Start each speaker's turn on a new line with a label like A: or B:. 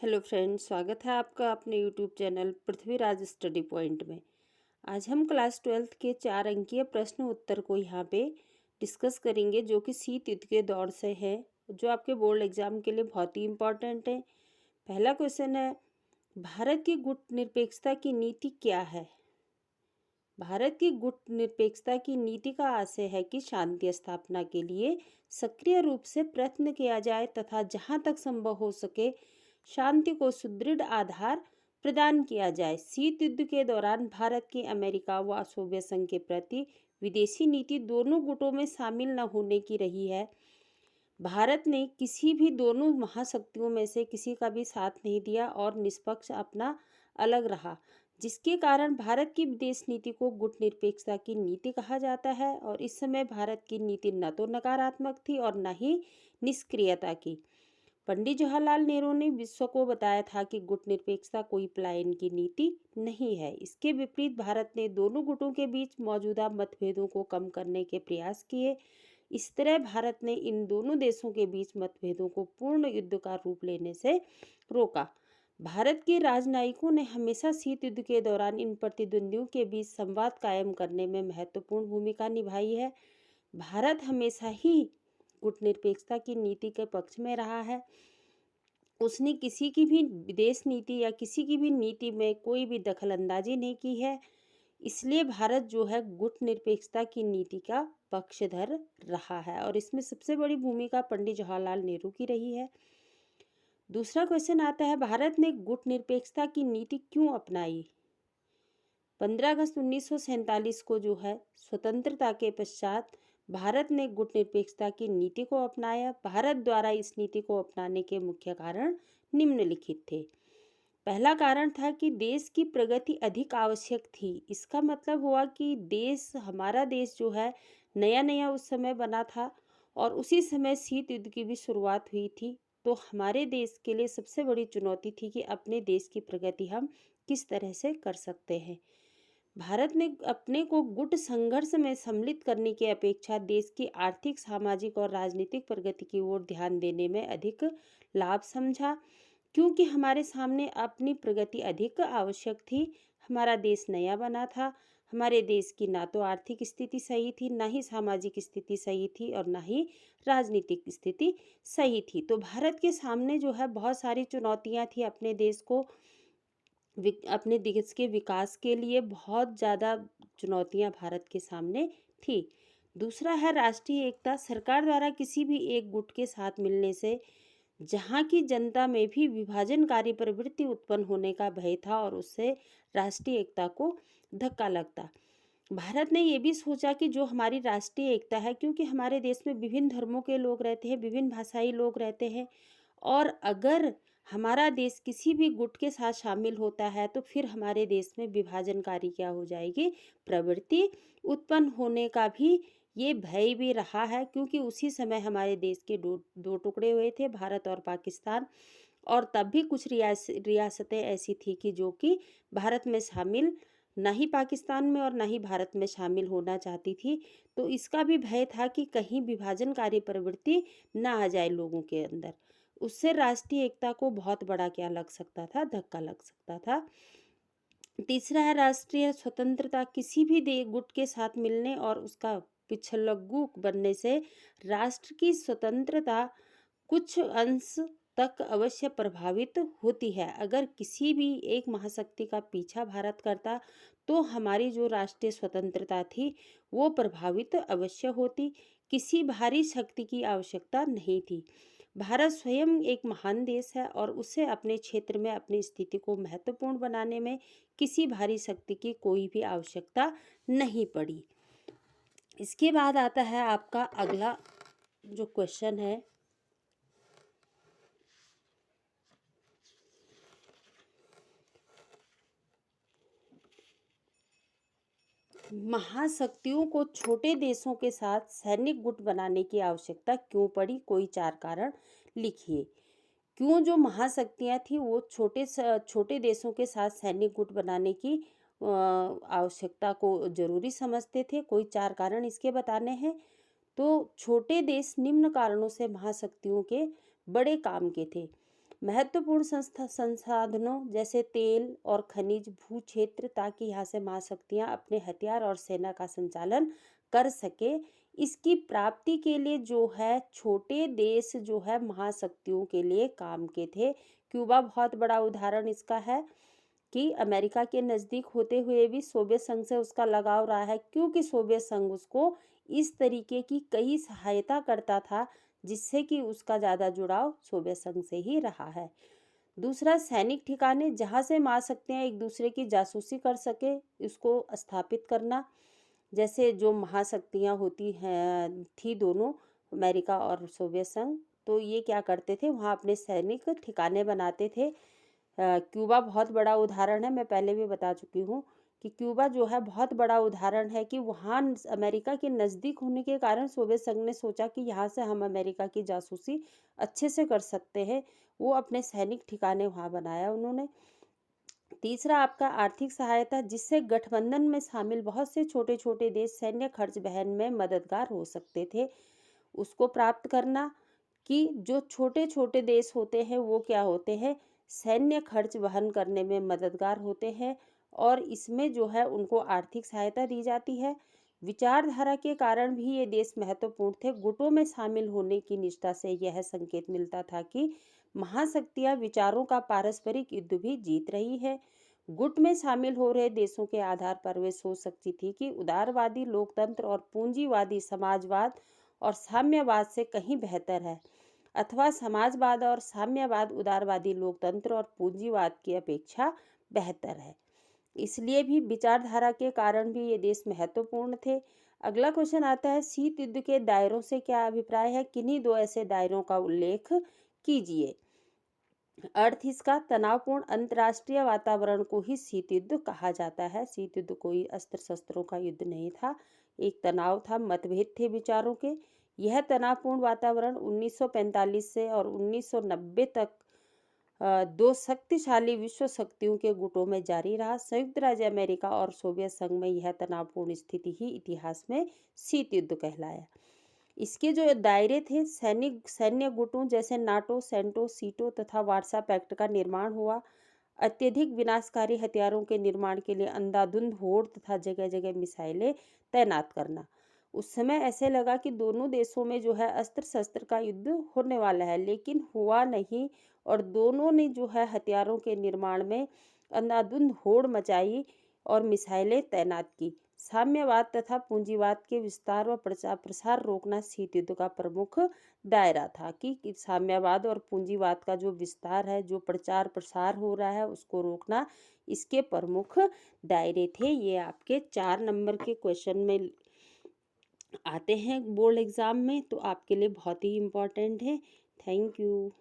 A: Hello friends, स्वागत है आपका अपने YouTube channel Prithviraj study point में। आज हम क्लास 12th के 4 अंकीय प्रश्न उत्तर को यहाँ पे डिस्कस करेंगे, जो कि शीत युद्ध के दौर से है, जो आपके बोर्ड एग्जाम के लिए बहुत ही इम्पोर्टेंट है। पहला क्वेश्चन है, भारत की गुटनिरपेक्षता की नीति क्या है? भारत की गुटनिरपेक्षता की नीति का आशय है कि शांति स्थापना के लिए सक्रिय रूप से प्रयत्न किया जाए तथा जहां तक संभव हो सके शांति को सुदृढ़ आधार प्रदान किया जाए। शीत युद्ध के दौरान भारत की अमेरिका व सोवियत संघ के प्रति विदेशी नीति दोनों गुटों में शामिल न होने की रही है। भारत ने किसी भी दोनों महाशक्तियों में से किसी का भी साथ नहीं दिया और निष्पक्ष अपना अलग रहा, जिसके कारण भारत की विदेश नीति को गुटनिरपेक्षता की नीति कहा जाता है। और इस समय भारत की नीति न तो नकारात्मक थी और न ही निष्क्रियता की। पंडित जवाहरलाल नेहरू ने विश्व को बताया था कि गुटनिरपेक्षता कोई पलायन की नीति नहीं है। इसके विपरीत भारत ने दोनों गुटों के बीच मौजूदा मतभेदों को कम करने के प्रयास किए। इस तरह भारत ने इन दोनों देशों के बीच मतभेदों को पूर्ण युद्ध का रूप लेने से रोका। भारत के राजनयिकों ने हमेशा शीत युद्ध के दौरान इन प्रतिद्वंदियों के बीच संवाद कायम करने में महत्वपूर्ण भूमिका निभाई है। भारत हमेशा ही गुटनिरपेक्षता की नीति के पक्ष में रहा है। उसने किसी की भी विदेश नीति या किसी की भी नीति में कोई भी दखलंदाजी नहीं की है। इसलिए भारत जो है गुटनिरपेक्षता की नीति का पक्षधर रहा है और इसमें सबसे बड़ी भूमिका पंडित जवाहरलाल नेहरू की रही है। दूसरा क्वेश्चन आता है, भारत ने गुटनिरपेक्षता की नीति क्यों अपनाई? 15 अगस्त 1947 को जो है स्वतंत्रता के पश्चात भारत ने गुटनिरपेक्षता की नीति को अपनाया। भारत द्वारा इस नीति को अपनाने के मुख्य कारण निम्नलिखित थे। पहला कारण था कि देश की प्रगति अधिक आवश्यक थी। इसका मतलब हुआ कि हमारा देश जो है नया नया उस समय बना था और उसी समय शीत युद्ध की भी शुरुआत हुई थी। तो हमारे देश के लिए सबसे बड़ी चुनौती थी कि अपने देश की प्रगति हम किस तरह से कर सकते हैं। भारत ने अपने को गुट संघर्ष में सम्मिलित करने की अपेक्षा देश की आर्थिक, सामाजिक और राजनीतिक प्रगति की ओर ध्यान देने में अधिक लाभ समझा, क्योंकि हमारे सामने अपनी प्रगति अधिक आवश्यक थी। हमारा देश नया बना था। हमारे देश की ना तो आर्थिक स्थिति सही थी, ना ही सामाजिक स्थिति सही थी और ना ही राजनीतिक स्थिति सही थी। तो भारत के सामने जो है बहुत सारी चुनौतियां थी। अपने देश के विकास के लिए बहुत ज़्यादा चुनौतियां भारत के सामने थी। दूसरा है राष्ट्रीय एकता। सरकार द्वारा किसी भी एक गुट के साथ मिलने से जहाँ की जनता में भी विभाजनकारी प्रवृत्ति उत्पन्न होने का भय था और उससे राष्ट्रीय एकता को धक्का लगता। भारत ने ये भी सोचा कि जो हमारी राष्ट्रीय एकता है, क्योंकि हमारे देश में विभिन्न धर्मों के लोग रहते हैं, विभिन्न भाषाई लोग रहते हैं, और अगर हमारा देश किसी भी गुट के साथ शामिल होता है तो फिर हमारे देश में विभाजनकारी क्या हो जाएगी, प्रवृत्ति उत्पन्न होने का भी ये भय भी रहा है। क्योंकि उसी समय हमारे देश के दो टुकड़े हुए थे, भारत और पाकिस्तान, और तब भी कुछ रियासतें ऐसी थी कि जो कि भारत में शामिल ना ही पाकिस्तान में और ना ही भारत में शामिल होना चाहती थी। तो इसका भी भय था कि कहीं विभाजनकारी प्रवृत्ति ना आ जाए लोगों के अंदर। उससे राष्ट्रीय एकता को बहुत बड़ा क्या लग सकता था, धक्का लग सकता था। तीसरा है राष्ट्रीय स्वतंत्रता। किसी भी गुट के साथ मिलने और उसका पिछलग्गू बनने से राष्ट्र की स्वतंत्रता कुछ अंश तक अवश्य प्रभावित होती है। अगर किसी भी एक महाशक्ति का पीछा भारत करता तो हमारी जो राष्ट्रीय स्वतंत्रता थी वो प्रभावित अवश्य होती। किसी भारी शक्ति की आवश्यकता नहीं थी। भारत स्वयं एक महान देश है और उसे अपने क्षेत्र में अपनी स्थिति को महत्वपूर्ण बनाने में किसी भारी शक्ति की कोई भी आवश्यकता नहीं पड़ी। इसके बाद आता है आपका अगला जो क्वेश्चन है, महाशक्तियों को छोटे देशों के साथ सैनिक गुट बनाने की आवश्यकता क्यों पड़ी? कोई 4 कारण लिखिए। क्यों जो महाशक्तियां थी वो छोटे देशों के साथ सैनिक गुट बनाने की आवश्यकता को जरूरी समझते थे? कोई 4 कारण इसके बताने हैं। तो छोटे देश निम्न कारणों से महाशक्तियों के बड़े काम के थे। महत्वपूर्ण संसाधनों जैसे तेल और खनिज भू क्षेत्र, ताकि यहाँ से महाशक्तियाँ अपने हथियार और सेना का संचालन कर सके। इसकी प्राप्ति के लिए जो है छोटे देश जो है महाशक्तियों के लिए काम के थे। क्यूबा बहुत बड़ा उदाहरण इसका है कि अमेरिका के नज़दीक होते हुए भी सोवियत संघ से उसका लगाव रहा है, क्योंकि सोवियत संघ उसको इस तरीके की कई सहायता करता था जिससे कि उसका ज़्यादा जुड़ाव सोवियत संघ से ही रहा है। दूसरा, सैनिक ठिकाने जहाँ से महाशक्तियाँ एक दूसरे की जासूसी कर सके, इसको स्थापित करना। जैसे जो महाशक्तियाँ होती हैं थी दोनों, अमेरिका और सोवियत संघ, तो ये क्या करते थे, वहाँ अपने सैनिक ठिकाने बनाते थे। क्यूबा बहुत बड़ा उदाहरण है, मैं पहले भी बता चुकी हूँ कि क्यूबा जो है बहुत बड़ा उदाहरण है कि वहाँ अमेरिका के नज़दीक होने के कारण सोवियत संघ ने सोचा कि यहाँ से हम अमेरिका की जासूसी अच्छे से कर सकते हैं। वो अपने सैनिक ठिकाने वहाँ बनाया उन्होंने। तीसरा, आपका आर्थिक सहायता, जिससे गठबंधन में शामिल बहुत से छोटे छोटे देश सैन्य खर्च वहन में मददगार हो सकते थे, उसको प्राप्त करना। कि जो छोटे छोटे देश होते हैं वो क्या होते हैं, सैन्य खर्च वहन करने में मददगार होते हैं और इसमें जो है उनको आर्थिक सहायता दी जाती है। विचारधारा के कारण भी ये देश महत्वपूर्ण थे। गुटों में शामिल होने की निष्ठा से यह संकेत मिलता था कि महाशक्तियाँ विचारों का पारस्परिक युद्ध भी जीत रही है। गुट में शामिल हो रहे देशों के आधार पर वे सोच सकती थी कि उदारवादी लोकतंत्र और पूंजीवादी समाजवाद और साम्यवाद से कहीं बेहतर है, अथवा समाजवाद और साम्यवाद उदारवादी लोकतंत्र और पूंजीवाद की अपेक्षा बेहतर है। इसलिए भी विचारधारा के कारण भी ये देश महत्वपूर्ण थे। अगला क्वेश्चन आता है, शीत युद्ध के दायरों से क्या अभिप्राय है, किन्हीं दो ऐसे दायरों का उल्लेख कीजिए। अर्थ इसका, तनावपूर्ण अंतर्राष्ट्रीय वातावरण को ही शीत युद्ध कहा जाता है। शीत युद्ध कोई अस्त्र शस्त्रों का युद्ध नहीं था, एक तनाव था, मतभेद थे विचारों के। यह तनावपूर्ण वातावरण 1945 से और 1990 तक दो शक्तिशाली विश्व शक्तियों के गुटों में जारी रहा। संयुक्त राज्य अमेरिका और सोवियत संघ में यह तनावपूर्ण स्थिति ही इतिहास में शीत युद्ध कहलाया। इसके जो दायरे थे, सैन्य गुटों जैसे नाटो, सेंटो, सीटो तथा वार्सा पैक्ट का निर्माण हुआ। अत्यधिक विनाशकारी हथियारों के निर्माण के लिए अंधाधुंध होड़ तथा जगह जगह मिसाइलें तैनात करना। उस समय ऐसे लगा कि दोनों देशों में जो है अस्त्र शस्त्र का युद्ध होने वाला है, लेकिन हुआ नहीं और दोनों ने जो है हथियारों के निर्माण में अंधाधुंध होड़ मचाई और मिसाइलें तैनात की। साम्यवाद तथा पूंजीवाद के विस्तार व प्रसार रोकना शीत युद्ध का प्रमुख दायरा था। कि साम्यवाद और पूंजीवाद का जो विस्तार है, जो प्रचार प्रसार हो रहा है, उसको रोकना इसके प्रमुख दायरे थे। ये आपके 4 नंबर के क्वेश्चन में आते हैं बोर्ड एग्जाम में, तो आपके लिए बहुत ही इम्पोर्टेंट है। Thank you.